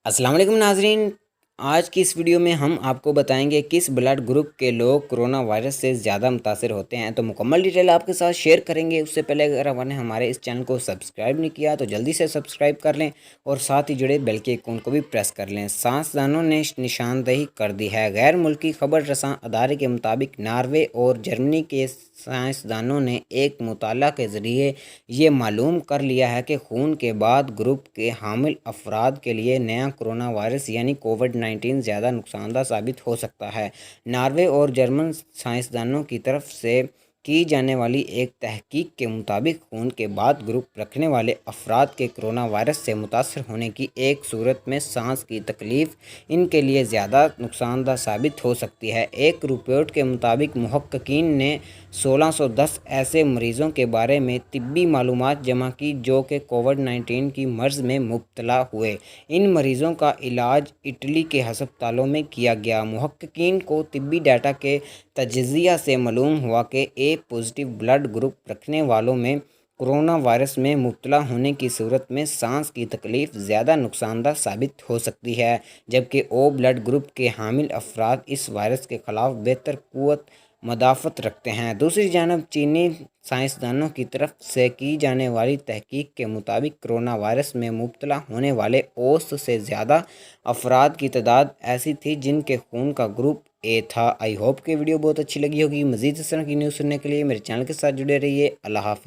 अस्सलाम वालेकुम नाजरीन। आज की इस वीडियो में हम आपको बताएंगे किस ब्लड ग्रुप के लोग कोरोना वायरस से ज़्यादा मुतासर होते हैं। तो मुकम्मल डिटेल आपके साथ शेयर करेंगे। उससे पहले अगर आपने हमारे इस चैनल को सब्सक्राइब नहीं किया तो जल्दी से सब्सक्राइब कर लें और साथ ही जुड़े बेल के आइकन को भी प्रेस कर लें। साइंसदानों ने निशानदेही कर दी है। गैर मुल्की खबर रसां अदारे के मुताबिक नार्वे और जर्मनी के साइंसदानों ने एक मुताला के ज़रिए ये मालूम कर लिया है कि खून के बाद ग्रुप के हामिल अफराद के लिए नया कोरोना वायरस यानी कोविड-19 ज़्यादा नुकसानदा साबित हो सकता है। नार्वे और जर्मन साइंसदानों की तरफ से की जाने वाली एक तहकीक के मुताबिक खून के बाद ग्रुप रखने वाले अफराद के कोरोना वायरस से मुतासर होने की एक सूरत में सांस की तकलीफ़ इनके लिए ज़्यादा नुकसानदा साबित हो सकती है। एक रिपोर्ट के मुताबिक मुहक्किकीन ने 1610 ऐसे मरीज़ों के बारे में तिब्बी मालूमात जमा की जो कि कोविड-19 की मर्ज़ में मुब्तला हुए। इन मरीज़ों का इलाज इटली के हस्पतालों में किया गया। मुहक्किकीन को तिब्बी डाटा के तजज़िया से मालूम हुआ कि ए पॉजिटिव ब्लड ग्रुप रखने वालों में कोरोना वायरस में मुब्तला होने की सूरत में सांस की तकलीफ़ ज़्यादा नुकसानदा साबित हो सकती है, जबकि ओ ब्लड ग्रुप के हामिल अफराद इस वायरस के ख़िलाफ़ बेहतर क़ुव्वत मदाफ़त रखते हैं। दूसरी जानब चीनी साइंसदानों की तरफ से की जाने वाली तहकीक के मुताबिक कोरोना वायरस में मुब्तला होने वाले औसत से ज़्यादा अफराद की तादाद ऐसी थी जिनके खून का ग्रुप ए था। आई होप कि वीडियो बहुत अच्छी लगी होगी। मज़ीद इस तरह की न्यूज़ सुनने के लिए मेरे चैनल के साथ जुड़े रहिए। अल्लाह हाफ़िज़।